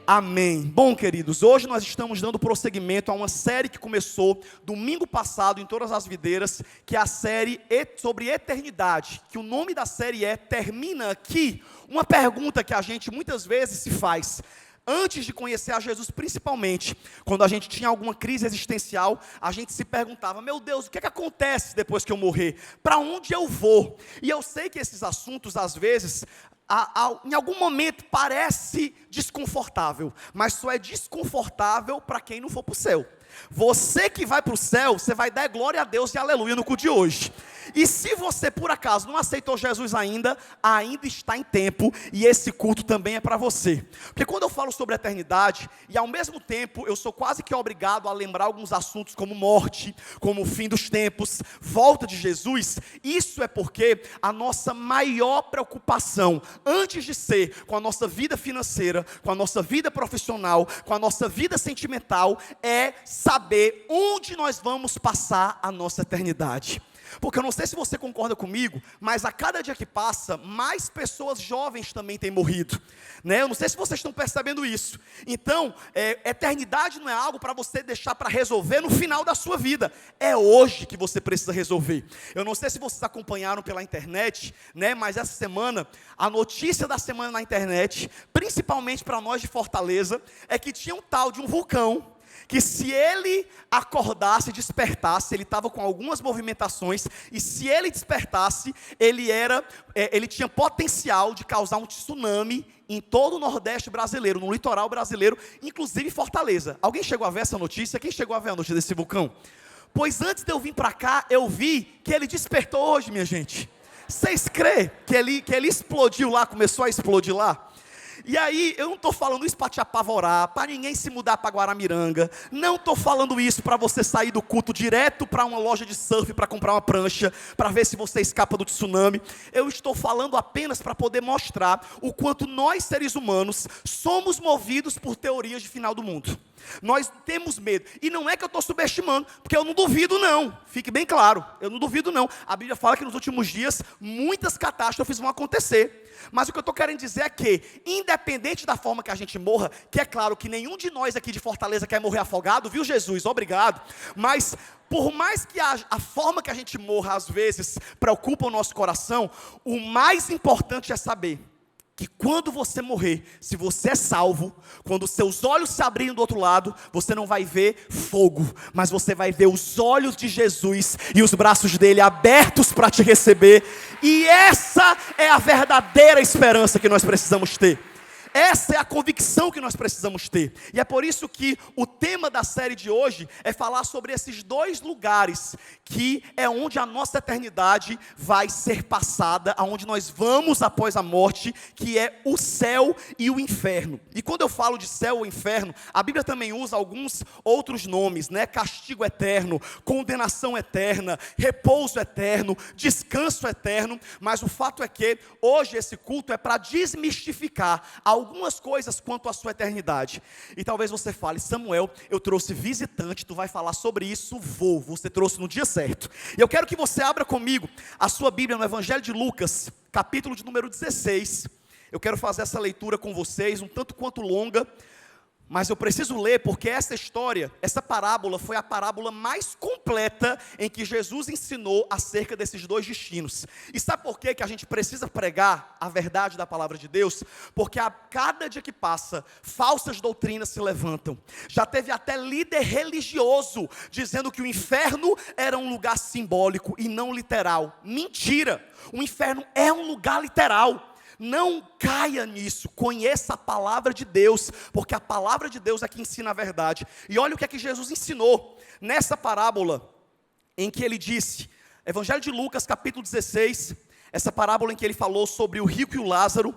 Amém. Bom, queridos, hoje nós estamos dando prosseguimento a uma série que começou domingo passado em Todas as Videiras, que é a série sobre eternidade, que o nome da série é Termina Aqui. Uma pergunta que a gente muitas vezes se faz, antes de conhecer a Jesus, principalmente, quando a gente tinha alguma crise existencial, a gente se perguntava, meu Deus, o que é que acontece depois que eu morrer? Para onde eu vou? E eu sei que esses assuntos, às vezes, em algum momento parece desconfortável, mas só é desconfortável para quem não for para o céu. Você que vai para o céu, você vai dar glória a Deus e aleluia no culto de hoje. E se você por acaso não aceitou Jesus ainda está em tempo, e esse culto também é para você. Porque quando eu falo sobre a eternidade, e ao mesmo tempo eu sou quase que obrigado a lembrar alguns assuntos como morte, como o fim dos tempos, volta de Jesus, isso é porque a nossa maior preocupação, antes de ser com a nossa vida financeira, com a nossa vida profissional, com a nossa vida sentimental, é saber onde nós vamos passar a nossa eternidade. Porque eu não sei se você concorda comigo, mas a cada dia que passa, mais pessoas jovens também têm morrido, né? Eu não sei se vocês estão percebendo isso. Então, eternidade não é algo para você deixar para resolver no final da sua vida. É hoje que você precisa resolver. Eu não sei se vocês acompanharam pela internet, né? Mas essa semana, a notícia da semana na internet, principalmente para nós de Fortaleza, é que tinha um tal de um vulcão, que se ele acordasse, despertasse, ele estava com algumas movimentações, e se ele despertasse, ele tinha potencial de causar um tsunami em todo o Nordeste brasileiro, no litoral brasileiro, inclusive Fortaleza. Alguém chegou a ver essa notícia? Quem chegou a ver a notícia desse vulcão? Pois antes de eu vir para cá, eu vi que ele despertou hoje, minha gente. Vocês creem que ele explodiu lá, começou a explodir lá? E aí, eu não estou falando isso para te apavorar, para ninguém se mudar para Guaramiranga, não estou falando isso para você sair do culto direto para uma loja de surf para comprar uma prancha, para ver se você escapa do tsunami. Eu estou falando apenas para poder mostrar o quanto nós, seres humanos, somos movidos por teorias de final do mundo. Nós temos medo, e não é que eu estou subestimando, porque eu não duvido não, fique bem claro, eu não duvido não. A Bíblia fala que nos últimos dias, muitas catástrofes vão acontecer, mas o que eu estou querendo dizer é que, independente da forma que a gente morra, que é claro que nenhum de nós aqui de Fortaleza quer morrer afogado, viu Jesus, obrigado, mas por mais que a forma que a gente morra às vezes preocupa o nosso coração, o mais importante é saber que quando você morrer, se você é salvo, quando os seus olhos se abrirem do outro lado, você não vai ver fogo, mas você vai ver os olhos de Jesus e os braços dele abertos para te receber, e essa é a verdadeira esperança que nós precisamos ter. Essa é a convicção que nós precisamos ter. E é por isso que o tema da série de hoje é falar sobre esses dois lugares, que é onde a nossa eternidade vai ser passada, aonde nós vamos após a morte, que é o céu e o inferno. E quando eu falo de céu ou inferno, a Bíblia também usa alguns outros nomes, né? Castigo eterno, condenação eterna, repouso eterno, descanso eterno. Mas o fato é que hoje esse culto é para desmistificar algumas coisas quanto à sua eternidade. E talvez você fale, Samuel, eu trouxe visitante, tu vai falar sobre isso, você trouxe no dia certo. E eu quero que você abra comigo a sua Bíblia no Evangelho de Lucas, capítulo de número 16. Eu quero fazer essa leitura com vocês, um tanto quanto longa, mas eu preciso ler porque essa história, essa parábola foi a parábola mais completa em que Jesus ensinou acerca desses dois destinos. E sabe por quê que a gente precisa pregar a verdade da palavra de Deus? Porque a cada dia que passa, falsas doutrinas se levantam. Já teve até líder religioso dizendo que o inferno era um lugar simbólico e não literal. Mentira! O inferno é um lugar literal. Não caia nisso, conheça a palavra de Deus, porque a palavra de Deus é que ensina a verdade. E olha o que é que Jesus ensinou nessa parábola, em que ele disse, Evangelho de Lucas capítulo 16, essa parábola em que ele falou sobre o rico e o Lázaro,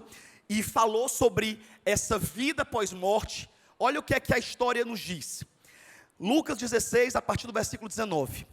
e falou sobre essa vida pós-morte. Olha o que é que a história nos diz. Lucas 16, a partir do versículo 19,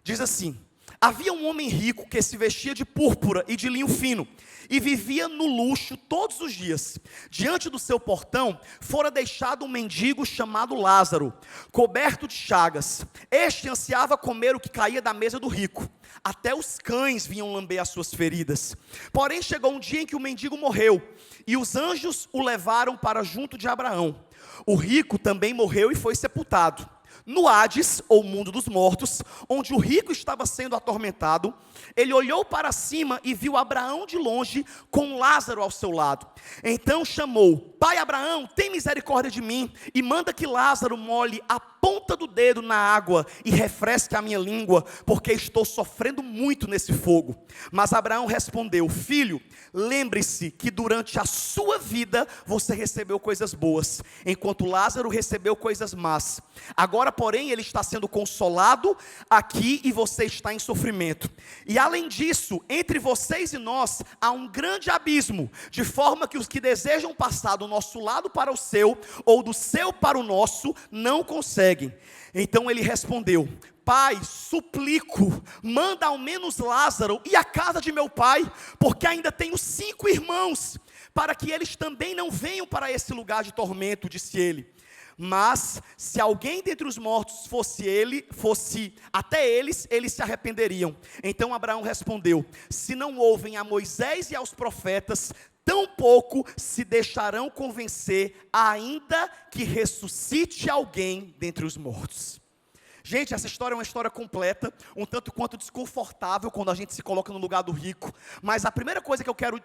diz assim: Havia um homem rico que se vestia de púrpura e de linho fino, e vivia no luxo todos os dias. Diante do seu portão, fora deixado um mendigo chamado Lázaro, coberto de chagas. Este ansiava comer o que caía da mesa do rico. Até os cães vinham lamber as suas feridas. Porém, chegou um dia em que o mendigo morreu, e os anjos o levaram para junto de Abraão. O rico também morreu e foi sepultado. No Hades, ou mundo dos mortos, onde o rico estava sendo atormentado, ele olhou para cima e viu Abraão de longe, com Lázaro ao seu lado. Então chamou: Pai Abraão, tem misericórdia de mim, e manda que Lázaro molhe a ponta do dedo na água e refresque a minha língua, porque estou sofrendo muito nesse fogo. Mas Abraão respondeu: Filho, lembre-se que durante a sua vida você recebeu coisas boas, enquanto Lázaro recebeu coisas más. Agora, porém, ele está sendo consolado aqui e você está em sofrimento. E além disso, entre vocês e nós há um grande abismo, de forma que os que desejam passar do nosso lado para o seu, ou do seu para o nosso, não conseguem. Então ele respondeu: Pai, suplico, manda ao menos Lázaro e a casa de meu pai, porque ainda tenho 5 irmãos, para que eles também não venham para esse lugar de tormento, disse ele. Mas se alguém dentre os mortos fosse até eles se arrependeriam. Então Abraão respondeu: se não ouvem a Moisés e aos profetas, tampouco se deixarão convencer, ainda que ressuscite alguém dentre os mortos. Gente, essa história é uma história completa, um tanto quanto desconfortável quando a gente se coloca no lugar do rico. Mas a primeira coisa que eu quero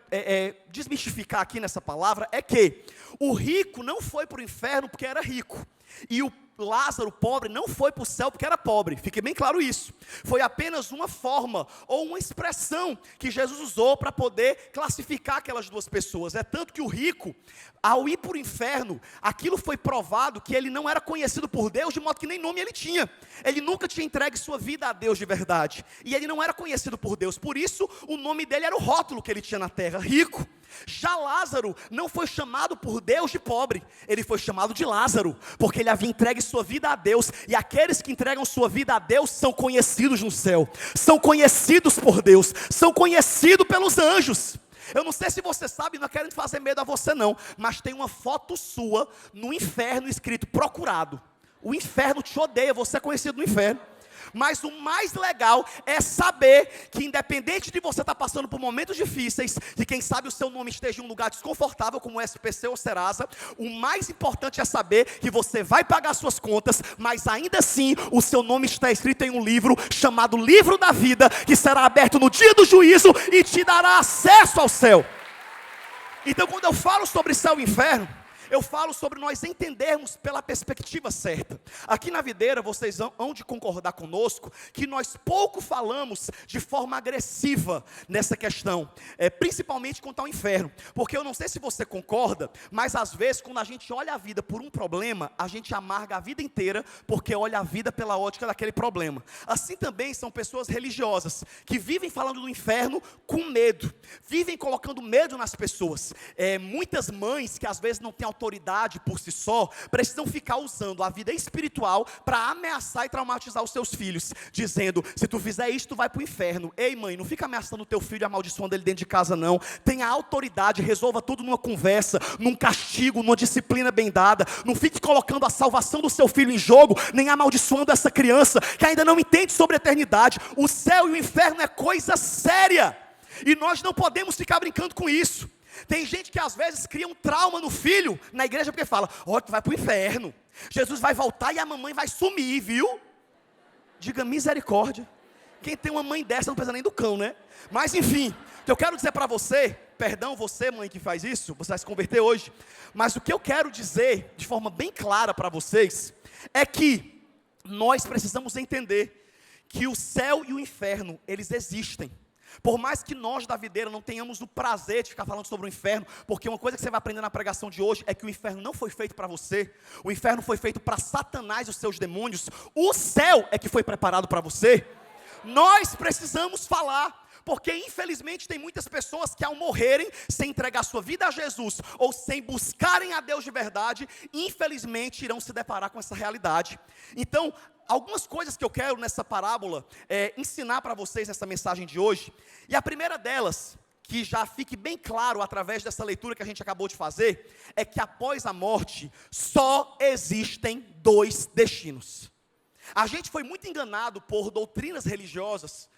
desmistificar aqui nessa palavra é que o rico não foi para o inferno porque era rico. E o Lázaro, pobre, não foi para o céu porque era pobre. Fique bem claro isso. Foi apenas uma forma ou uma expressão que Jesus usou para poder classificar aquelas duas pessoas. É tanto que o rico, ao ir para o inferno, aquilo foi provado que ele não era conhecido por Deus, de modo que nem nome ele tinha. Ele nunca tinha entregue sua vida a Deus de verdade. E ele não era conhecido por Deus. Por isso, o nome dele era o rótulo que ele tinha na terra: rico. Já Lázaro não foi chamado por Deus de pobre, ele foi chamado de Lázaro, porque ele havia entregue sua vida a Deus, e aqueles que entregam sua vida a Deus são conhecidos no céu, são conhecidos por Deus, são conhecidos pelos anjos. Eu não sei se você sabe, não quero fazer medo a você não, mas tem uma foto sua no inferno escrito procurado. O inferno te odeia, você é conhecido no inferno. Mas o mais legal é saber que, independente de você estar passando por momentos difíceis, e quem sabe o seu nome esteja em um lugar desconfortável como o SPC ou Serasa, o mais importante é saber que você vai pagar suas contas, mas ainda assim o seu nome está escrito em um livro chamado Livro da Vida, que será aberto no dia do juízo e te dará acesso ao céu. Então, quando eu falo sobre céu e inferno, eu falo sobre nós entendermos pela perspectiva certa. Aqui na Videira, vocês hão de concordar conosco que nós pouco falamos de forma agressiva nessa questão, principalmente quanto ao inferno. Porque eu não sei se você concorda, mas às vezes quando a gente olha a vida por um problema, a gente amarga a vida inteira, porque olha a vida pela ótica daquele problema. Assim também são pessoas religiosas, que vivem falando do inferno com medo, vivem colocando medo nas pessoas. Muitas mães que às vezes não têm autoridade por si só, precisam ficar usando a vida espiritual para ameaçar e traumatizar os seus filhos, dizendo: se tu fizer isso, tu vai para o inferno. Ei mãe, não fica ameaçando o teu filho, amaldiçoando ele dentro de casa não. Tenha autoridade, resolva tudo numa conversa, num castigo, numa disciplina bem dada. Não fique colocando a salvação do seu filho em jogo, nem amaldiçoando essa criança que ainda não entende sobre a eternidade. O céu e o inferno é coisa séria, e nós não podemos ficar brincando com isso. Tem gente que às vezes cria um trauma no filho na igreja porque fala: ó, tu vai para o inferno, Jesus vai voltar e a mamãe vai sumir, viu? Diga misericórdia. Quem tem uma mãe dessa não precisa nem do cão, né? Mas enfim, o que eu quero dizer para você, perdão você mãe que faz isso, você vai se converter hoje, mas o que eu quero dizer de forma bem clara para vocês é que nós precisamos entender que o céu e o inferno, eles existem. Por mais que nós da Videira não tenhamos o prazer de ficar falando sobre o inferno, porque uma coisa que você vai aprender na pregação de hoje é que o inferno não foi feito para você, o inferno foi feito para Satanás e os seus demônios, o céu é que foi preparado para você. Nós precisamos falar, Porque infelizmente tem muitas pessoas que ao morrerem, sem entregar sua vida a Jesus, ou sem buscarem a Deus de verdade, infelizmente irão se deparar com essa realidade. Então, algumas coisas que eu quero nessa parábola ensinar para vocês nessa mensagem de hoje, e a primeira delas, que já fique bem claro através dessa leitura que a gente acabou de fazer, é que após a morte, só existem dois destinos. A gente foi muito enganado por doutrinas religiosas,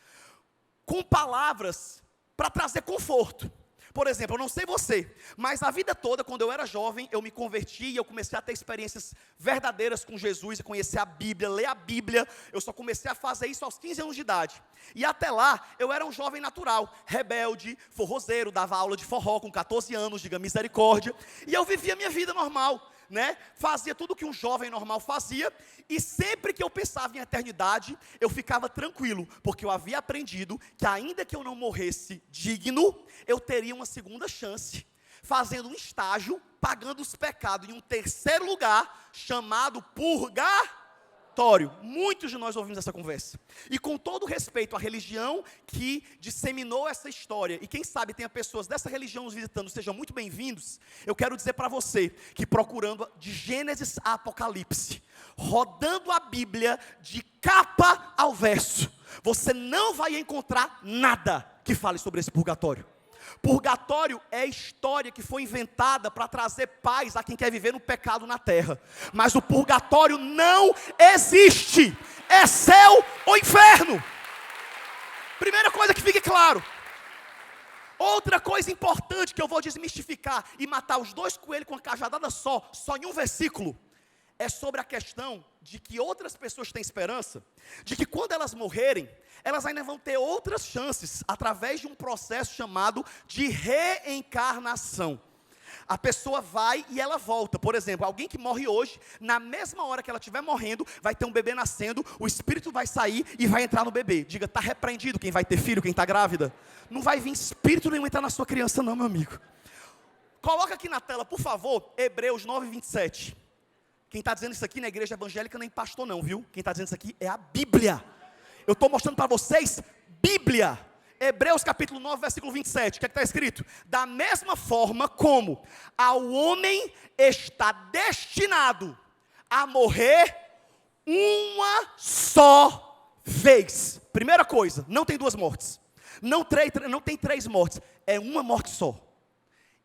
com palavras para trazer conforto. Por exemplo, eu não sei você, mas a vida toda, quando eu era jovem, eu me converti e eu comecei a ter experiências verdadeiras com Jesus, a conhecer a Bíblia, ler a Bíblia. Eu só comecei a fazer isso aos 15 anos de idade. E até lá, eu era um jovem natural, rebelde, forrozeiro, dava aula de forró com 14 anos, diga misericórdia. E eu vivia a minha vida normal, né? Fazia tudo que um jovem normal fazia. E sempre que eu pensava em eternidade, eu ficava tranquilo, porque eu havia aprendido que ainda que eu não morresse digno, eu teria uma segunda chance, fazendo um estágio, pagando os pecados em um terceiro lugar, chamado purgatório. Muitos de nós ouvimos essa conversa. E com todo respeito à religião que disseminou essa história, e quem sabe tenha pessoas dessa religião nos visitando, sejam muito bem-vindos, eu quero dizer para você, que procurando de Gênesis a Apocalipse, rodando a Bíblia de capa ao verso, você não vai encontrar nada que fale sobre esse purgatório. Purgatório é a história que foi inventada para trazer paz a quem quer viver no pecado na terra. Mas o purgatório não existe. É céu ou inferno. Primeira coisa que fique claro. Outra coisa importante que eu vou desmistificar e matar os dois coelhos com uma cajadada só em um versículo, é sobre a questão de que outras pessoas têm esperança, de que quando elas morrerem, elas ainda vão ter outras chances, através de um processo chamado de reencarnação. A pessoa vai e ela volta. Por exemplo, alguém que morre hoje, na mesma hora que ela estiver morrendo, vai ter um bebê nascendo, o espírito vai sair e vai entrar no bebê. Diga, está repreendido quem vai ter filho, quem está grávida. Não vai vir espírito nenhum entrar na sua criança não, meu amigo. Coloca aqui na tela, por favor, Hebreus 9:27. Quem está dizendo isso aqui na igreja evangélica nem pastor não, viu? Quem está dizendo isso aqui é a Bíblia. Eu estou mostrando para vocês, Bíblia. Hebreus capítulo 9, versículo 27. O que é que está escrito? Da mesma forma como ao homem está destinado a morrer uma só vez. Primeira coisa, não tem duas mortes. Não tem três mortes. É uma morte só.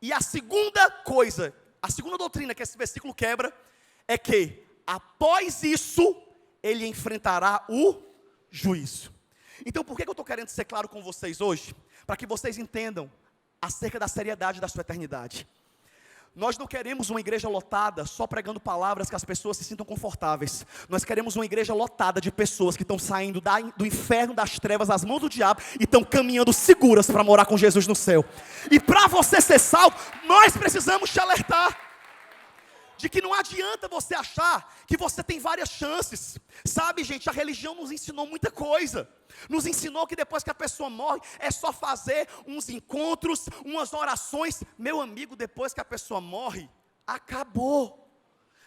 E a segunda coisa, a segunda doutrina que esse versículo quebra, é que, após isso, ele enfrentará o juízo. Então, por que eu estou querendo ser claro com vocês hoje? Para que vocês entendam acerca da seriedade da sua eternidade. Nós não queremos uma igreja lotada só pregando palavras que as pessoas se sintam confortáveis. Nós queremos uma igreja lotada de pessoas que estão saindo do inferno, das trevas, das mãos do diabo, e estão caminhando seguras para morar com Jesus no céu. E para você ser salvo, nós precisamos te alertar de que não adianta você achar que você tem várias chances. Sabe, gente, a religião nos ensinou muita coisa. Nos ensinou que depois que a pessoa morre, é só fazer uns encontros, umas orações. Meu amigo, depois que a pessoa morre, acabou.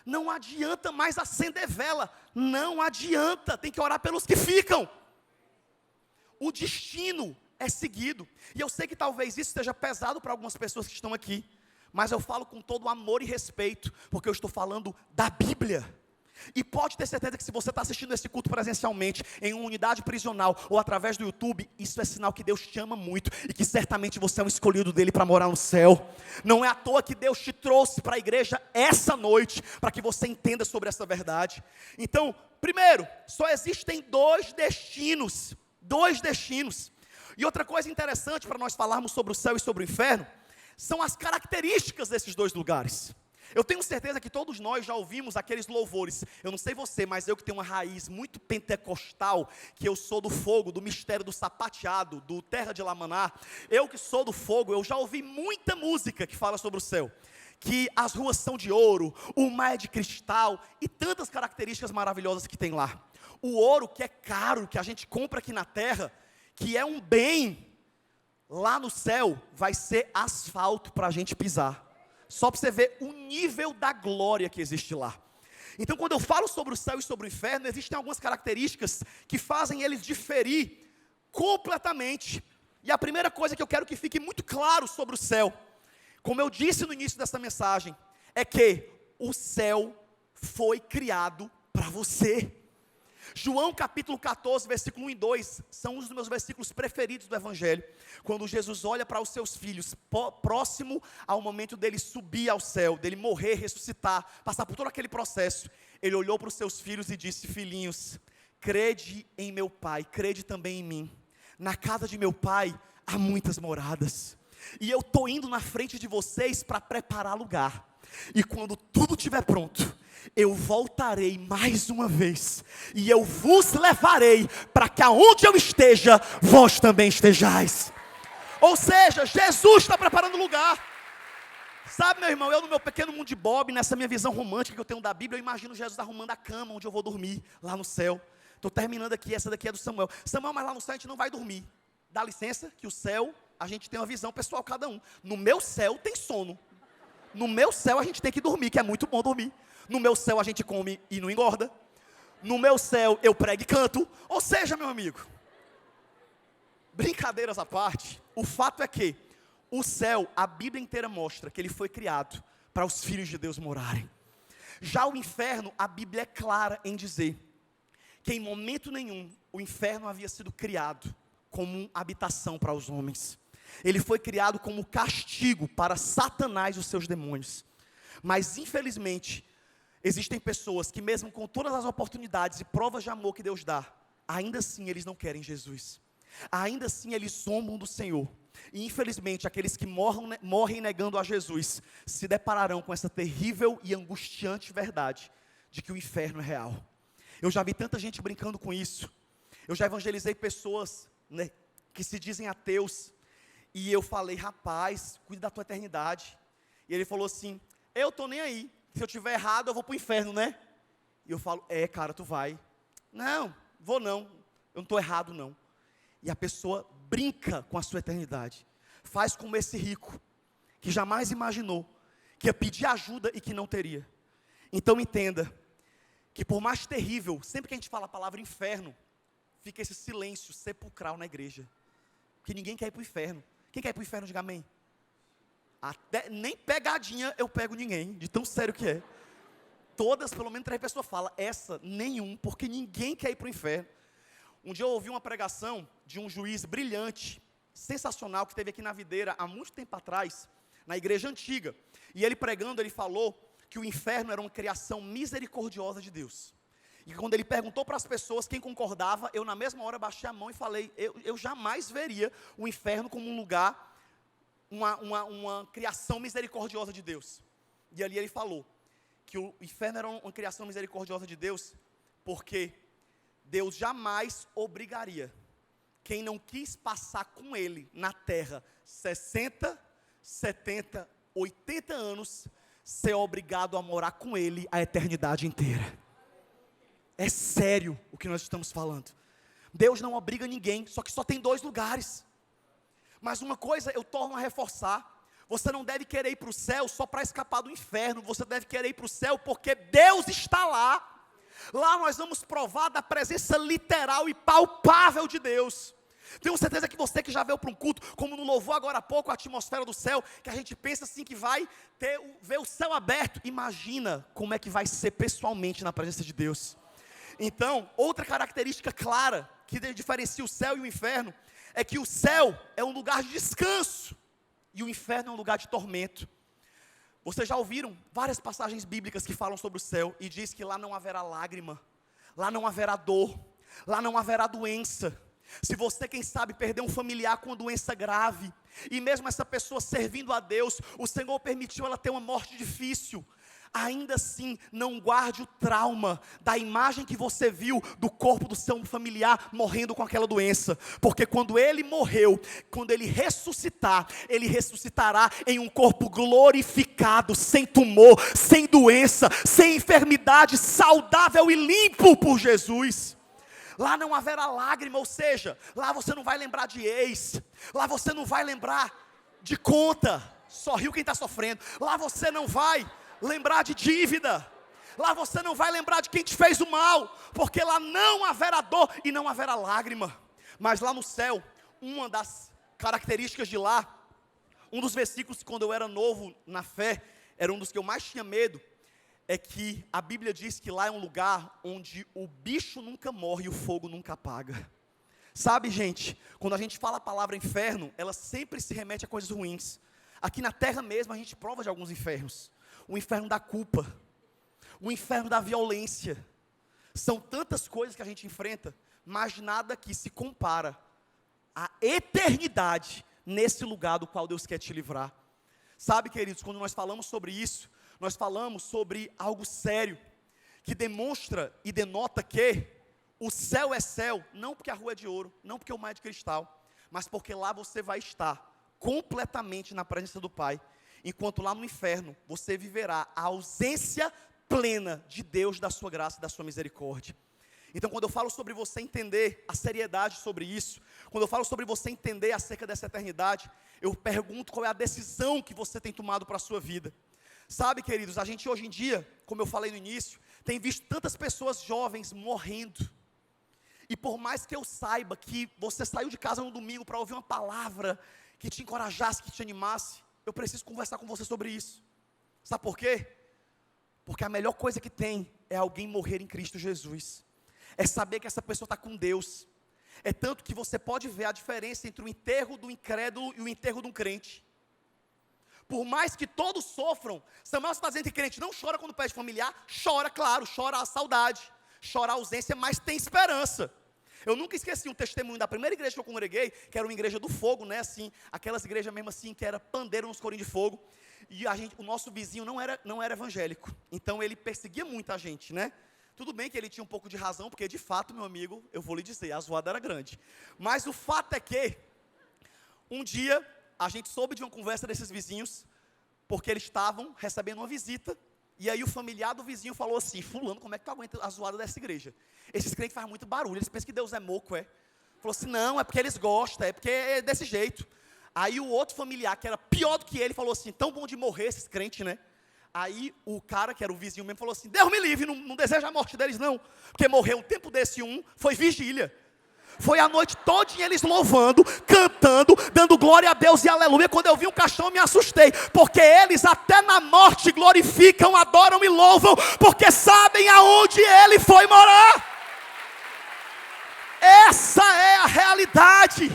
Não adianta mais acender vela. Não adianta, tem que orar pelos que ficam. O destino é seguido. E eu sei que talvez isso esteja pesado para algumas pessoas que estão aqui. Mas eu falo com todo amor e respeito, porque eu estou falando da Bíblia. E pode ter certeza que se você está assistindo esse culto presencialmente, em uma unidade prisional, ou através do YouTube, isso é sinal que Deus te ama muito, e que certamente você é um escolhido dele para morar no céu. Não é à toa que Deus te trouxe para a igreja essa noite, para que você entenda sobre essa verdade. Então, primeiro, só existem dois destinos. E outra coisa interessante para nós falarmos sobre o céu e sobre o inferno, são as características desses dois lugares. Eu tenho certeza que todos nós já ouvimos aqueles louvores. Eu não sei você, mas eu que tenho uma raiz muito pentecostal, que eu sou do fogo, do mistério do sapateado, do terra de Lamaná. Eu que sou do fogo, eu já ouvi muita música que fala sobre o céu. Que as ruas são de ouro, o mar é de cristal, e tantas características maravilhosas que tem lá. O ouro que é caro, que a gente compra aqui na terra, que é um bem, lá no céu vai ser asfalto para a gente pisar. Só para você ver o nível da glória que existe lá. Então, quando eu falo sobre o céu e sobre o inferno, existem algumas características que fazem eles diferir completamente. E a primeira coisa que eu quero que fique muito claro sobre o céu, como eu disse no início dessa mensagem, é que o céu foi criado para você. João capítulo 14, versículo 1 e 2, são um dos meus versículos preferidos do Evangelho, quando Jesus olha para os seus filhos, próximo ao momento dele subir ao céu, dele morrer, ressuscitar, passar por todo aquele processo, ele olhou para os seus filhos e disse: filhinhos, crede em meu Pai, crede também em mim, na casa de meu Pai há muitas moradas, e eu estou indo na frente de vocês para preparar lugar, e quando tudo estiver pronto, eu voltarei mais uma vez, e eu vos levarei, para que aonde eu esteja, vós também estejais. Ou seja, Jesus está preparando lugar. Sabe, meu irmão, eu no meu pequeno mundo de Bob, nessa minha visão romântica que eu tenho da Bíblia, eu imagino Jesus arrumando a cama onde eu vou dormir, lá no céu. Estou terminando aqui, essa daqui é do Samuel. Samuel, mas lá no céu a gente não vai dormir. Dá licença, que o céu, a gente tem uma visão pessoal cada um. No meu céu tem sono. No meu céu a gente tem que dormir, que é muito bom dormir. No meu céu a gente come e não engorda. No meu céu eu prego e canto. Ou seja, meu amigo, brincadeiras à parte, o fato é que o céu, a Bíblia inteira mostra que ele foi criado para os filhos de Deus morarem. Já o inferno, a Bíblia é clara em dizer que em momento nenhum o inferno havia sido criado como uma habitação para os homens. Ele foi criado como castigo para Satanás e os seus demônios. Mas infelizmente, existem pessoas que mesmo com todas as oportunidades e provas de amor que Deus dá, ainda assim eles não querem Jesus. Ainda assim eles zombam do Senhor. E infelizmente aqueles que morrem negando a Jesus, se depararão com essa terrível e angustiante verdade, de que o inferno é real. Eu já vi tanta gente brincando com isso. Eu já evangelizei pessoas, né, que se dizem ateus. E eu falei: rapaz, cuide da tua eternidade. E ele falou assim: eu estou nem aí. Se eu estiver errado, eu vou para o inferno, né? E eu falo: cara, tu vai. Não, vou não. Eu não estou errado, não. E a pessoa brinca com a sua eternidade. Faz como esse rico, que jamais imaginou que ia pedir ajuda e que não teria. Então entenda, que por mais terrível, sempre que a gente fala a palavra inferno, fica esse silêncio sepulcral na igreja. Porque ninguém quer ir para o inferno. Quem quer ir para o inferno, diga amém. Até, nem pegadinha eu pego ninguém, de tão sério que é. Todas, pelo menos 3 pessoas falam, essa, nenhum, porque ninguém quer ir para o inferno. Um dia eu ouvi uma pregação de um juiz brilhante, sensacional, que esteve aqui na Videira, há muito tempo atrás, na igreja antiga. E ele pregando, ele falou que o inferno era uma criação misericordiosa de Deus. E quando ele perguntou para as pessoas quem concordava, eu na mesma hora baixei a mão e falei: eu jamais veria o inferno como um lugar, uma criação misericordiosa de Deus. E ali ele falou que o inferno era uma criação misericordiosa de Deus, porque Deus jamais obrigaria quem não quis passar com ele na terra 60, 70, 80 anos, ser obrigado a morar com ele a eternidade inteira. É sério o que nós estamos falando. Deus não obriga ninguém, só que só tem 2 lugares. Mas uma coisa eu torno a reforçar: você não deve querer ir para o céu só para escapar do inferno, você deve querer ir para o céu porque Deus está lá. Lá nós vamos provar da presença literal e palpável de Deus. Tenho certeza que você que já veio para um culto, como no louvor agora há pouco, a atmosfera do céu, que a gente pensa assim que vai ver o céu aberto. Imagina como é que vai ser pessoalmente na presença de Deus. Então, outra característica clara que diferencia o céu e o inferno é que o céu é um lugar de descanso e o inferno é um lugar de tormento. Vocês já ouviram várias passagens bíblicas que falam sobre o céu e diz que lá não haverá lágrima, lá não haverá dor, lá não haverá doença. Se você, quem sabe, perdeu um familiar com uma doença grave, e mesmo essa pessoa servindo a Deus, o Senhor permitiu ela ter uma morte difícil, ainda assim, não guarde o trauma da imagem que você viu do corpo do seu familiar morrendo com aquela doença, porque quando ele morreu, quando ele ressuscitar, ele ressuscitará em um corpo glorificado, sem tumor, sem doença, sem enfermidade, saudável e limpo por Jesus. Lá não haverá lágrima, ou seja, lá você não vai lembrar de ex, lá você não vai lembrar de conta, só riu quem está sofrendo, lá você não vai lembrar de dívida, lá você não vai lembrar de quem te fez o mal, porque lá não haverá dor e não haverá lágrima. Mas lá no céu, uma das características de lá, um dos versículos que quando eu era novo na fé, era um dos que eu mais tinha medo, é que a Bíblia diz que lá é um lugar onde o bicho nunca morre e o fogo nunca apaga. Sabe, gente, quando a gente fala a palavra inferno, ela sempre se remete a coisas ruins. Aqui na terra mesmo a gente prova de alguns infernos. O inferno da culpa, o inferno da violência. São tantas coisas que a gente enfrenta, mas nada que se compara à eternidade nesse lugar do qual Deus quer te livrar. Sabe, queridos, quando nós falamos sobre isso, nós falamos sobre algo sério, que demonstra e denota que o céu é céu, não porque a rua é de ouro, não porque o mar é de cristal, mas porque lá você vai estar completamente na presença do Pai, enquanto lá no inferno você viverá a ausência plena de Deus, da sua graça e da sua misericórdia. Então, quando eu falo sobre você entender a seriedade sobre isso, quando eu falo sobre você entender acerca dessa eternidade, eu pergunto qual é a decisão que você tem tomado para a sua vida. Sabe, queridos, a gente hoje em dia, como eu falei no início, tem visto tantas pessoas jovens morrendo. E por mais que eu saiba que você saiu de casa no domingo para ouvir uma palavra que te encorajasse, que te animasse, eu preciso conversar com você sobre isso. Sabe por quê? Porque a melhor coisa que tem é alguém morrer em Cristo Jesus. É saber que essa pessoa está com Deus. É tanto que você pode ver a diferença entre o enterro do incrédulo e o enterro de um crente. Por mais que todos sofram, Samuel está dizendo que crente não chora quando perde familiar, chora, claro, chora a saudade, chora a ausência, mas tem esperança. Eu nunca esqueci um testemunho da primeira igreja que eu congreguei, que era uma igreja do fogo, né, assim, aquelas igrejas mesmo assim, que era pandeiro nos corinhos de fogo, e o nosso vizinho não era evangélico, então ele perseguia muita gente, né. Tudo bem que ele tinha um pouco de razão, porque de fato, meu amigo, eu vou lhe dizer, a zoada era grande. Mas o fato é que, um dia, a gente soube de uma conversa desses vizinhos, porque eles estavam recebendo uma visita, e aí o familiar do vizinho falou assim: fulano, como é que tu aguenta a zoada dessa igreja? Esses crentes fazem muito barulho, eles pensam que Deus é moco, é? Falou assim: não, é porque eles gostam, é porque é desse jeito. Aí o outro familiar, que era pior do que ele, falou assim: tão bom de morrer esses crentes, né? Aí o cara, que era o vizinho mesmo, falou assim: Deus me livre, não deseja a morte deles não, porque morreu um tempo desse foi vigília. Foi a noite todinha eles louvando, cantando, dando glória a Deus e aleluia. Quando eu vi um caixão eu me assustei, porque eles até na morte glorificam, adoram e louvam, porque sabem aonde ele foi morar. Essa é a realidade.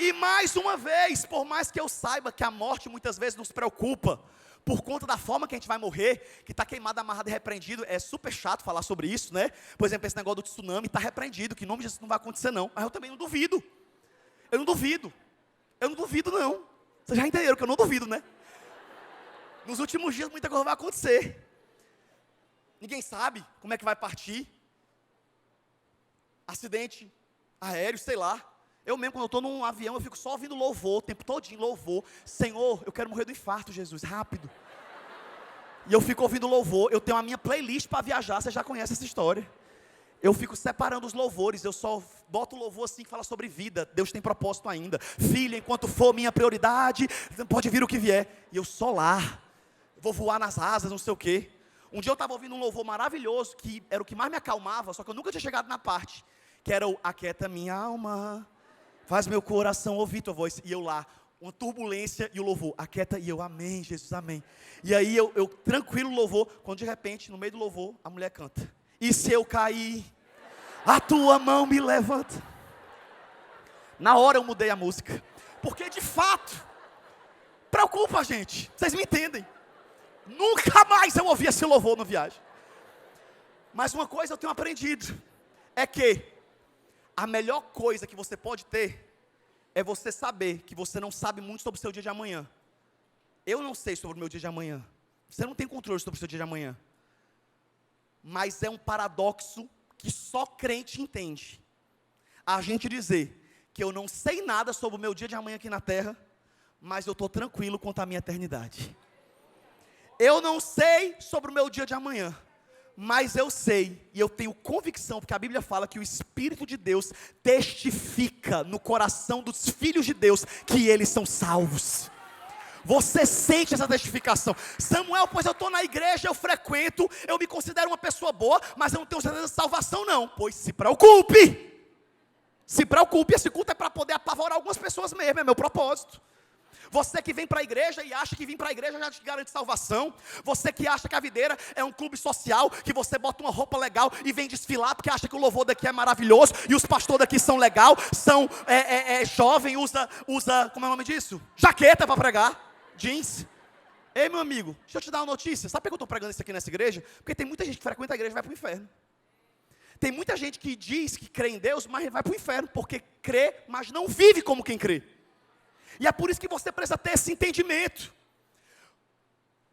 E mais uma vez, por mais que eu saiba que a morte muitas vezes nos preocupa, por conta da forma que a gente vai morrer, que está queimado, amarrado e repreendido, é super chato falar sobre isso, né? Por exemplo, esse negócio do tsunami está repreendido, que em nome de Jesus não vai acontecer não, mas eu também não duvido. Eu não duvido não. Vocês já entenderam que eu não duvido, né? Nos últimos dias muita coisa vai acontecer. Ninguém sabe como é que vai partir. Acidente aéreo, sei lá. Eu mesmo, quando eu estou num avião, eu fico só ouvindo louvor, o tempo todinho, louvor. Senhor, eu quero morrer do infarto, Jesus, rápido. E eu fico ouvindo louvor, eu tenho a minha playlist para viajar, você já conhece essa história. Eu fico separando os louvores, eu só boto o louvor assim que fala sobre vida, Deus tem propósito ainda. Filha, enquanto for minha prioridade, pode vir o que vier. E eu só lá, vou voar nas asas, não sei o quê. Um dia eu estava ouvindo um louvor maravilhoso, que era o que mais me acalmava, só que eu nunca tinha chegado na parte, que era o aquieta minha alma, faz meu coração ouvir tua voz. E eu lá, uma turbulência e o louvor, aquieta, e eu, amém, Jesus, amém. E aí eu tranquilo o louvor, quando de repente, no meio do louvor, a mulher canta: e se eu cair, a tua mão me levanta. Na hora eu mudei a música, porque de fato, preocupa a gente, vocês me entendem. Nunca mais eu ouvi esse louvor na viagem. Mas uma coisa eu tenho aprendido, é que a melhor coisa que você pode ter é você saber que você não sabe muito sobre o seu dia de amanhã. Eu não sei sobre o meu dia de amanhã. Você não tem controle sobre o seu dia de amanhã. Mas é um paradoxo que só crente entende. A gente dizer que eu não sei nada sobre o meu dia de amanhã aqui na terra, mas eu estou tranquilo quanto à minha eternidade. Eu não sei sobre o meu dia de amanhã, mas eu sei, e eu tenho convicção, porque a Bíblia fala que o Espírito de Deus testifica no coração dos filhos de Deus que eles são salvos. Você sente essa testificação. Samuel, pois eu estou na igreja, eu frequento, eu me considero uma pessoa boa, mas eu não tenho certeza de salvação não. Pois se preocupe. Se preocupe, esse culto é para poder apavorar algumas pessoas mesmo, é meu propósito. Você que vem para a igreja e acha que vir para a igreja já te garante salvação. Você que acha que a videira é um clube social, que você bota uma roupa legal e vem desfilar porque acha que o louvor daqui é maravilhoso e os pastores daqui são legal, são jovem, usa, como é o nome disso? Jaqueta para pregar, jeans. Ei, meu amigo, deixa eu te dar uma notícia. Sabe por que eu estou pregando isso aqui nessa igreja? Porque tem muita gente que frequenta a igreja e vai para o inferno. Tem muita gente que diz que crê em Deus, mas vai para o inferno, porque crê, mas não vive como quem crê. E é por isso que você precisa ter esse entendimento.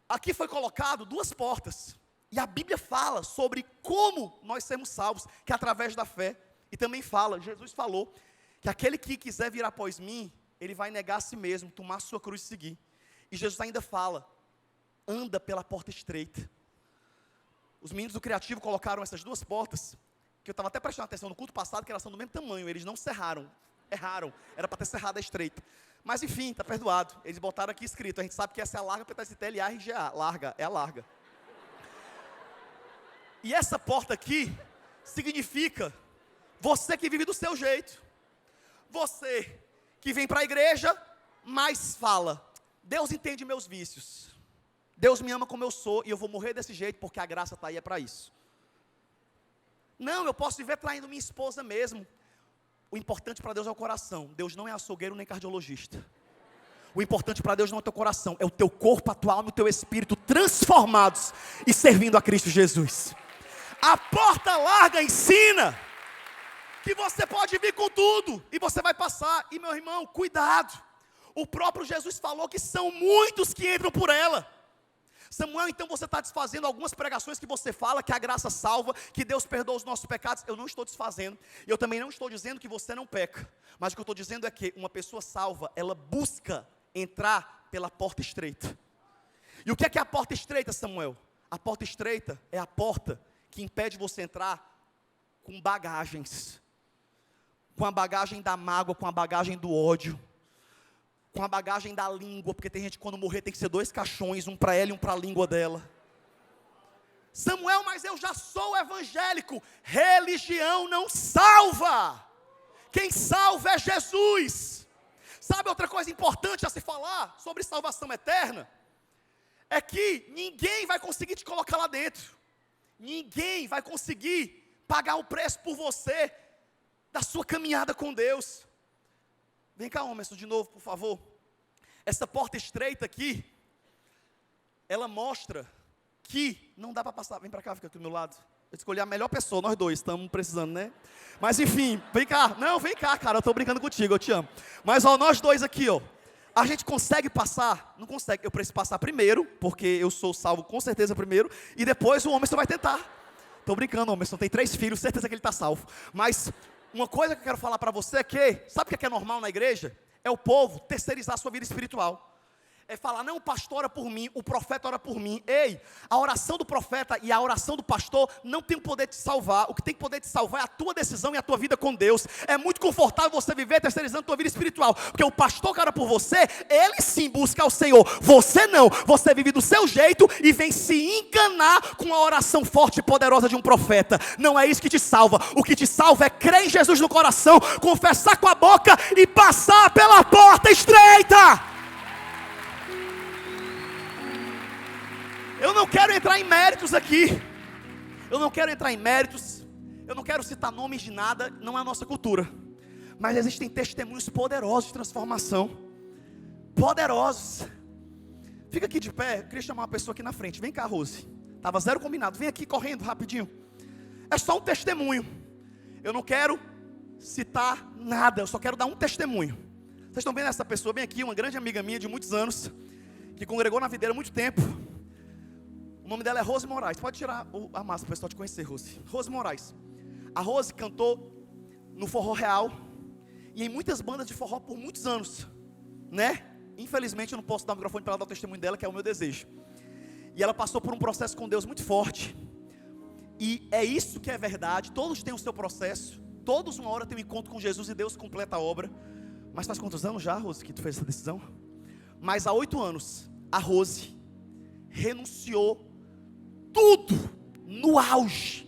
Aqui foi colocado 2 portas. E a Bíblia fala sobre como nós sermos salvos, que é através da fé. E também fala, Jesus falou, que aquele que quiser vir após mim, ele vai negar a si mesmo, tomar a sua cruz e seguir. E Jesus ainda fala, anda pela porta estreita. Os meninos do Criativo colocaram essas 2 portas, que eu estava até prestando atenção no culto passado, que elas são do mesmo tamanho, eles não cerraram, erraram, era para ter cerrado a estreita. Mas enfim, está perdoado. Eles botaram aqui escrito, a gente sabe que essa é a larga, porque está escrito LARGA, larga, é a larga. E essa porta aqui, significa, você que vive do seu jeito. Você que vem para a igreja, mas fala, Deus entende meus vícios. Deus me ama como eu sou, e eu vou morrer desse jeito, porque a graça está aí, é para isso. Não, eu posso viver traindo minha esposa mesmo. O importante para Deus é o coração. Deus não é açougueiro nem cardiologista. O importante para Deus não é o teu coração, é o teu corpo, a tua alma e o teu espírito transformados e servindo a Cristo Jesus. A porta larga ensina que você pode vir com tudo e você vai passar. E meu irmão, cuidado. O próprio Jesus falou que são muitos que entram por ela. Samuel, então você está desfazendo algumas pregações que você fala, que a graça salva, que Deus perdoa os nossos pecados. Eu não estou desfazendo, e eu também não estou dizendo que você não peca, mas o que eu estou dizendo é que uma pessoa salva, ela busca entrar pela porta estreita. E o que é a porta estreita, Samuel? A porta estreita é a porta que impede você entrar com bagagens, com a bagagem da mágoa, com a bagagem do ódio, com a bagagem da língua, porque tem gente que quando morrer tem que ser 2 caixões, um para ela e um para a língua dela. Samuel, mas eu já sou evangélico. Religião não salva. Quem salva é Jesus. Sabe outra coisa importante a se falar sobre salvação eterna? É que ninguém vai conseguir te colocar lá dentro. Ninguém vai conseguir pagar o preço por você da sua caminhada com Deus. Vem cá, Homerson, de novo, por favor. Essa porta estreita aqui, ela mostra que não dá para passar. Vem para cá, fica aqui do meu lado. Eu escolhi a melhor pessoa, nós dois, estamos precisando, né? Mas enfim, vem cá. Não, vem cá, cara, eu estou brincando contigo, eu te amo. Mas ó, nós dois aqui, ó. A gente consegue passar? Não consegue. Eu preciso passar primeiro, porque eu sou salvo com certeza primeiro. E depois o Homerson vai tentar. Estou brincando, o Homerson tem 3 filhos, certeza que ele está salvo. Mas uma coisa que eu quero falar para você é que, sabe o que é normal na igreja? É o povo terceirizar a sua vida espiritual. É falar, não, o pastor ora por mim, o profeta ora por mim. Ei, a oração do profeta e a oração do pastor não tem o poder de te salvar. O que tem poder de te salvar é a tua decisão e a tua vida com Deus. É muito confortável você viver terceirizando a tua vida espiritual, porque o pastor que ora por você, ele sim busca o Senhor. Você não, você vive do seu jeito e vem se enganar com a oração forte e poderosa de um profeta. Não é isso que te salva. O que te salva é crer em Jesus no coração, confessar com a boca e passar pela porta estreita. Eu não quero entrar em méritos aqui. Eu não quero entrar em méritos. Eu não quero citar nomes de nada. Não é a nossa cultura. Mas existem testemunhos poderosos de transformação. Poderosos. Fica aqui de pé. Eu queria chamar uma pessoa aqui na frente. Vem cá, Rose. Estava 0 combinado. Vem aqui correndo rapidinho. É só um testemunho. Eu não quero citar nada. Eu só quero dar um testemunho. Vocês estão vendo essa pessoa bem aqui? Uma grande amiga minha de muitos anos. Que congregou na videira há muito tempo. O nome dela é Rose Moraes. Pode tirar a máscara para o pessoal te conhecer, Rose. Rose Moraes. A Rose cantou no Forró Real e em muitas bandas de forró por muitos anos, né? Infelizmente eu não posso dar o microfone para ela dar o testemunho dela, que é o meu desejo. E ela passou por um processo com Deus muito forte. E é isso que é verdade. Todos têm o seu processo. Todos uma hora têm um encontro com Jesus e Deus completa a obra. Mas faz quantos anos já, Rose, que tu fez essa decisão? Mas há 8 anos, a Rose renunciou tudo no auge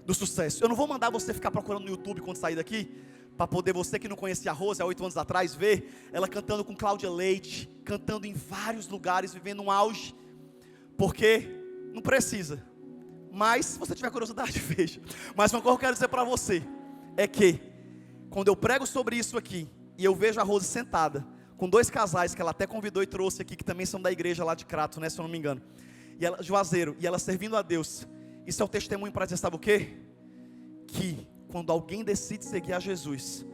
do sucesso. Eu não vou mandar você ficar procurando no YouTube quando sair daqui, para poder você que não conhecia a Rose há 8 anos atrás ver ela cantando com Cláudia Leite, cantando em vários lugares, vivendo um auge, porque não precisa, mas se você tiver curiosidade, veja. Mas uma coisa que eu quero dizer para você é que quando eu prego sobre isso aqui e eu vejo a Rose sentada com 2 casais que ela até convidou e trouxe aqui, que também são da igreja lá de Crato, né, se eu não me engano, e ela, Juazeiro, e ela servindo a Deus, isso é um testemunho para dizer, sabe o quê? Que quando alguém decide seguir a Jesus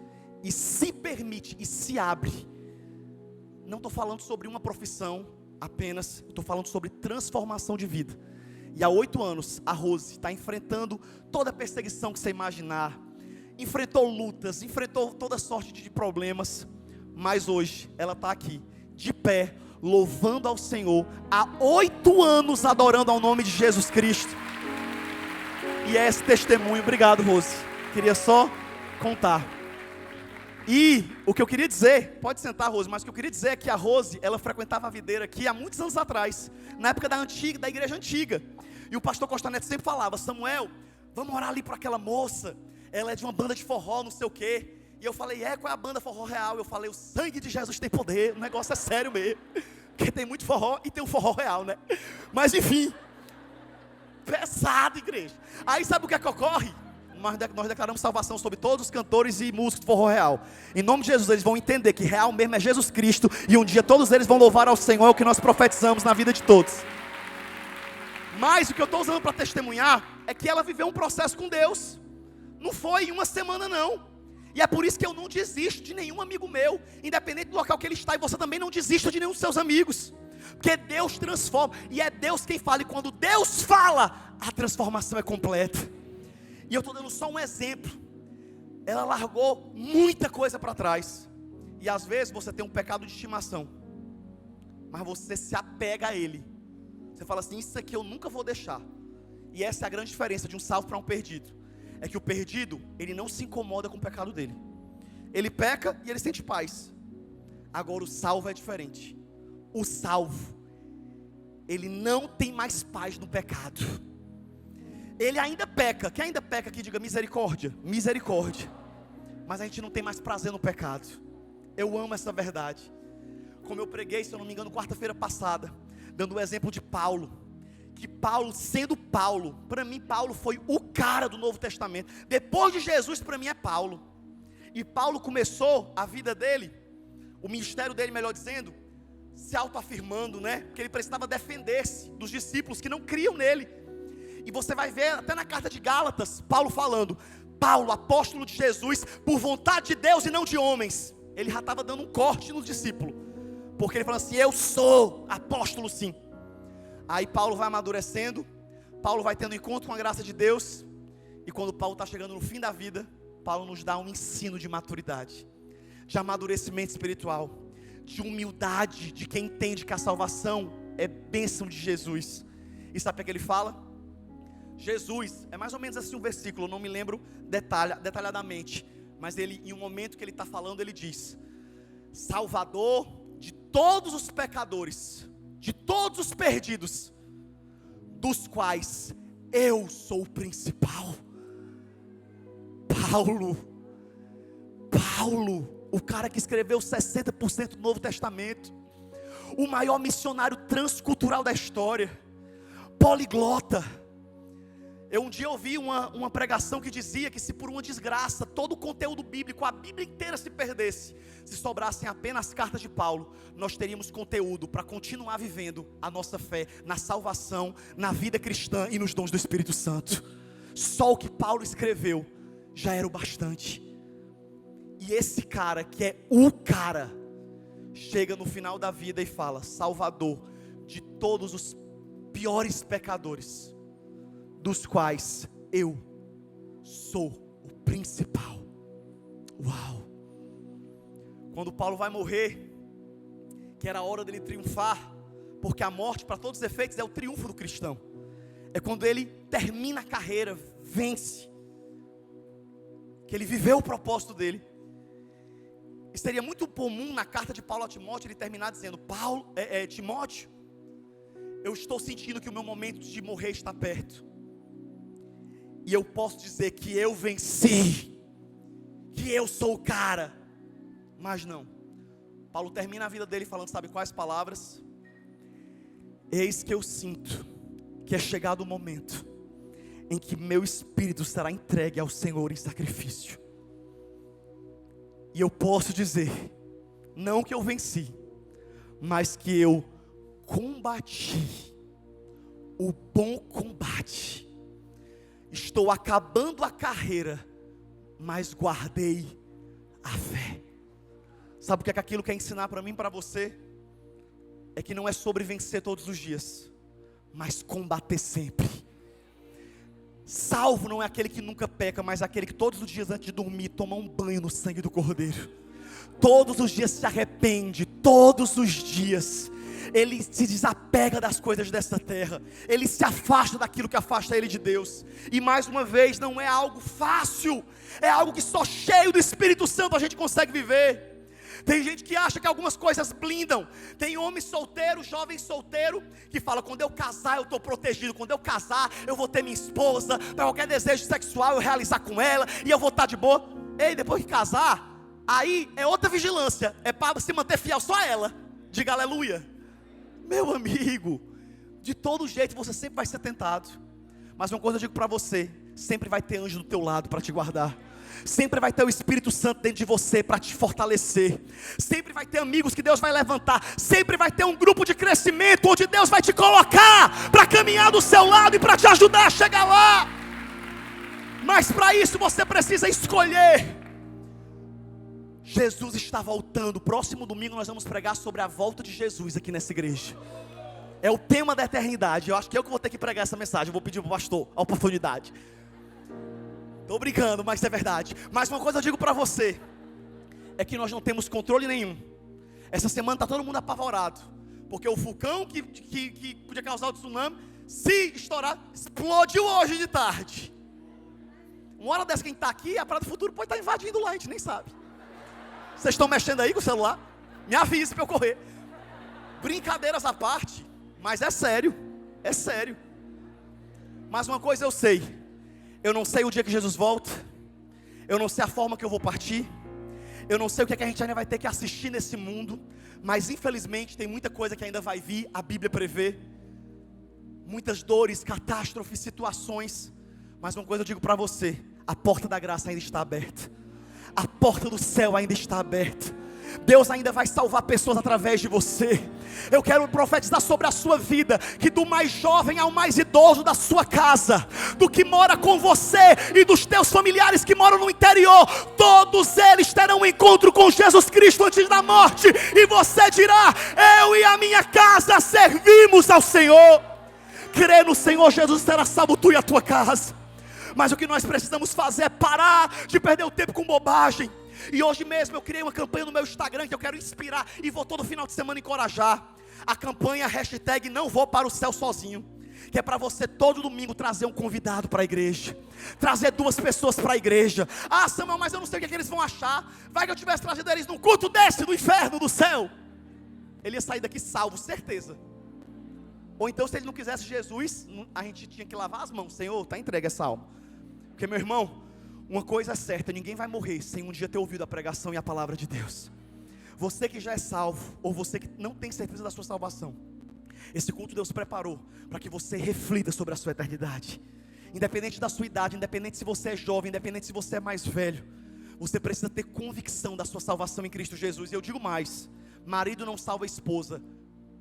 e se permite e se abre, não estou falando sobre uma profissão apenas, estou falando sobre transformação de vida. E há 8 anos a Rose está enfrentando toda a perseguição que você imaginar, enfrentou lutas, enfrentou toda sorte de problemas, mas hoje ela está aqui, de pé, louvando ao Senhor, há 8 anos adorando ao nome de Jesus Cristo. E é esse testemunho. Obrigado, Rose, queria só contar. E o que eu queria dizer, pode sentar, Rose, mas o que eu queria dizer é que a Rose, ela frequentava a videira aqui há muitos anos atrás, na época da igreja antiga, e o pastor Costa Neto sempre falava, Samuel, vamos orar ali por aquela moça, ela é de uma banda de forró, não sei o quê. E eu falei, qual é a banda forró real? Eu falei, o sangue de Jesus tem poder, o negócio é sério mesmo, porque tem muito forró e tem um forró real, né? Mas enfim, pesado, igreja. Aí sabe o que é que ocorre? Nós declaramos salvação sobre todos os cantores e músicos de forró real. Em nome de Jesus, eles vão entender que real mesmo é Jesus Cristo, e um dia todos eles vão louvar ao Senhor, é o que nós profetizamos na vida de todos. Mas o que eu estou usando para testemunhar é que ela viveu um processo com Deus. Não foi em uma semana não. E é por isso que eu não desisto de nenhum amigo meu, independente do local que ele está. E você também não desista de nenhum dos seus amigos, porque Deus transforma, e é Deus quem fala. E quando Deus fala, a transformação é completa. E eu estou dando só um exemplo. Ela largou muita coisa para trás. E às vezes você tem um pecado de estimação, mas você se apega a ele. Você fala assim, isso aqui eu nunca vou deixar. E essa é a grande diferença de um salvo para um perdido. É que o perdido, ele não se incomoda com o pecado dele. Ele peca e ele sente paz. Agora o salvo é diferente. O salvo, ele não tem mais paz no pecado. Ele ainda peca. Quem ainda peca aqui, diga misericórdia. Misericórdia. Mas a gente não tem mais prazer no pecado. Eu amo essa verdade. Como eu preguei, se eu não me engano, quarta-feira passada, dando o exemplo de Paulo. Que Paulo, sendo Paulo, para mim Paulo foi o cara do Novo Testamento. Depois de Jesus, para mim é Paulo. E Paulo começou a vida dele, o ministério dele, melhor dizendo, se autoafirmando, né? Porque ele precisava defender-se dos discípulos que não criam nele. E você vai ver até na carta de Gálatas, Paulo falando, Paulo, apóstolo de Jesus, por vontade de Deus e não de homens. Ele já estava dando um corte nos discípulos, porque ele falou assim, eu sou apóstolo sim. Aí Paulo vai amadurecendo, Paulo vai tendo encontro com a graça de Deus, e quando Paulo está chegando no fim da vida, Paulo nos dá um ensino de maturidade, de amadurecimento espiritual, de humildade, de quem entende que a salvação é bênção de Jesus. E sabe o que ele fala? Jesus, é mais ou menos assim um versículo, eu não me lembro detalhadamente, mas ele, em um momento que ele está falando, ele diz, Salvador de todos os pecadores, de todos os perdidos, dos quais eu sou o principal. Paulo, o cara que escreveu 60% do Novo Testamento, o maior missionário transcultural da história, poliglota. Eu um dia ouvi uma pregação que dizia que se por uma desgraça todo o conteúdo bíblico, a Bíblia inteira se perdesse, se sobrassem apenas cartas de Paulo, nós teríamos conteúdo para continuar vivendo a nossa fé na salvação, na vida cristã e nos dons do Espírito Santo. Só o que Paulo escreveu já era o bastante. E esse cara, que é o cara, chega no final da vida e fala, Salvador de todos os piores pecadores, dos quais eu sou o principal. Uau! Quando Paulo vai morrer, que era a hora dele triunfar, porque a morte, para todos os efeitos, é o triunfo do cristão. É quando ele termina a carreira, vence, que ele viveu o propósito dele. E seria muito comum na carta de Paulo a Timóteo ele terminar dizendo, Timóteo, eu estou sentindo que o meu momento de morrer está perto. E eu posso dizer que eu venci. que eu sou o cara. Mas não. Paulo termina a vida dele falando, sabe quais palavras? Eis que eu sinto que é chegado o momento em que meu espírito será entregue ao Senhor em sacrifício. E eu posso dizer, não que eu venci, mas que eu combati o bom combate. Estou acabando a carreira, mas guardei a fé. Sabe o que é que aquilo quer ensinar para mim e para você? É que não é sobre vencer todos os dias, mas combater sempre. Salvo não é aquele que nunca peca, mas aquele que todos os dias antes de dormir toma um banho no sangue do Cordeiro. Todos os dias se arrepende, todos os dias ele se desapega das coisas dessa terra, ele se afasta daquilo que afasta ele de Deus. E mais uma vez, não é algo fácil, é algo que só cheio do Espírito Santo a gente consegue viver. Tem gente que acha que algumas coisas blindam. Tem homem solteiro, jovem solteiro, que fala, quando eu casar eu estou protegido, quando eu casar eu vou ter minha esposa, para qualquer desejo sexual eu realizar com ela, e eu vou estar de boa. Ei, depois que casar, aí é outra vigilância, é para se manter fiel só a ela. Diga aleluia. Meu amigo, de todo jeito você sempre vai ser tentado, mas uma coisa eu digo para você, sempre vai ter anjo do teu lado para te guardar. Sempre vai ter o Espírito Santo dentro de você para te fortalecer. Sempre vai ter amigos que Deus vai levantar. Sempre vai ter um grupo de crescimento onde Deus vai te colocar para caminhar do seu lado e para te ajudar a chegar lá. Mas para isso você precisa escolher. Jesus está voltando. Próximo domingo nós vamos pregar sobre a volta de Jesus aqui nessa igreja. É o tema da eternidade. Eu acho que eu que vou ter que pregar essa mensagem. Eu vou pedir para o pastor a oportunidade. Estou brincando, mas é verdade. Mas uma coisa eu digo para você, é que nós não temos controle nenhum. Essa semana está todo mundo apavorado, porque o vulcão que podia causar o tsunami, se estourar, explodiu hoje de tarde. Uma hora dessa quem está aqui, a Praia do Futuro pode estar invadindo lá, a gente nem sabe. Vocês estão mexendo aí com o celular? Me avise para eu correr. Brincadeiras à parte, mas é sério, é sério. Mas uma coisa eu sei, eu não sei o dia que Jesus volta, eu não sei a forma que eu vou partir, eu não sei o que é que a gente ainda vai ter que assistir nesse mundo, mas infelizmente tem muita coisa que ainda vai vir, a Bíblia prevê, muitas dores, catástrofes, situações, mas uma coisa eu digo para você, a porta da graça ainda está aberta, a porta do céu ainda está aberta, Deus ainda vai salvar pessoas através de você. Eu quero profetizar sobre a sua vida, que do mais jovem ao mais idoso da sua casa, do que mora com você e dos teus familiares que moram no interior, todos eles terão um encontro com Jesus Cristo antes da morte, e você dirá, eu e a minha casa servimos ao Senhor. Crer no Senhor Jesus, será salvo tu e a tua casa. Mas o que nós precisamos fazer é parar de perder o tempo com bobagem. E hoje mesmo eu criei uma campanha no meu Instagram que eu quero inspirar e vou todo final de semana encorajar. A campanha hashtag não vou para o céu sozinho, que é para você todo domingo trazer um convidado para a igreja, trazer 2 pessoas para a igreja. Ah, Samuel, mas eu não sei o que eles vão achar. Vai que eu tivesse trazido eles num culto desse, do inferno, do céu, ele ia sair daqui salvo, certeza. Ou então se ele não quisesse Jesus, a gente tinha que lavar as mãos. Senhor, está entregue essa alma. Porque meu irmão, uma coisa é certa, ninguém vai morrer sem um dia ter ouvido a pregação e a palavra de Deus. Você que já é salvo, ou você que não tem certeza da sua salvação, esse culto Deus preparou para que você reflita sobre a sua eternidade. Independente da sua idade, independente se você é jovem, independente se você é mais velho, você precisa ter convicção da sua salvação em Cristo Jesus. E eu digo mais, marido não salva esposa,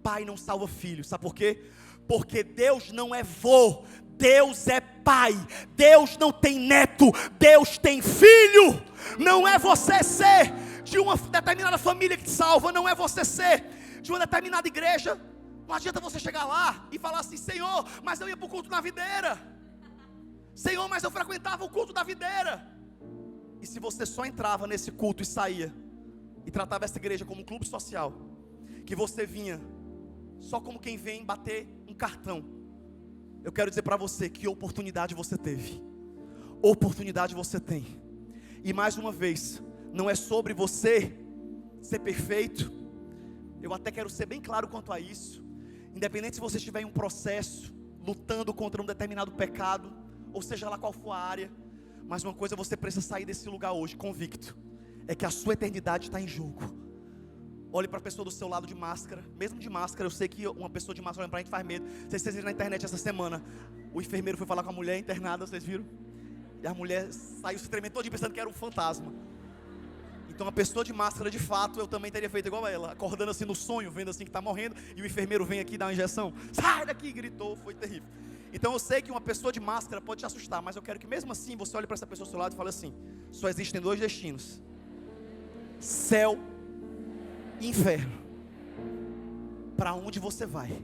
pai não salva filho. Sabe por quê? Porque Deus não é vô, Deus é pai. Deus não tem neto, Deus tem filho. Não é você ser de uma determinada família que te salva, não é você ser de uma determinada igreja. Não adianta você chegar lá e falar assim: Senhor, mas eu ia para o culto na videira, Senhor, mas eu frequentava o culto da videira. E se você só entrava nesse culto e saía, e tratava essa igreja como um clube social, que você vinha só como quem vem bater um cartão, eu quero dizer para você que oportunidade você teve, oportunidade você tem. E mais uma vez, não é sobre você ser perfeito. Eu até quero ser bem claro quanto a isso. Independente se você estiver em um processo, lutando contra um determinado pecado, ou seja lá qual for a área, Mas uma coisa você precisa sair desse lugar hoje, convicto, é que a sua eternidade está em jogo. Olhe para a pessoa do seu lado de máscara. Mesmo de máscara, eu sei que uma pessoa de máscara olhando para a gente faz medo. Vocês viram na internet essa semana, o enfermeiro foi falar com a mulher internada, vocês viram? E a mulher saiu se tremendo todinha pensando que era um fantasma. Então a pessoa de máscara, de fato, eu também teria feito igual a ela, acordando assim no sonho, vendo assim que está morrendo, e o enfermeiro vem aqui dar uma injeção. Sai daqui, gritou, foi terrível. Então eu sei que uma pessoa de máscara pode te assustar, mas eu quero que mesmo assim você olhe para essa pessoa ao seu lado e fale assim: só existem dois destinos: céu e inferno. Para onde você vai?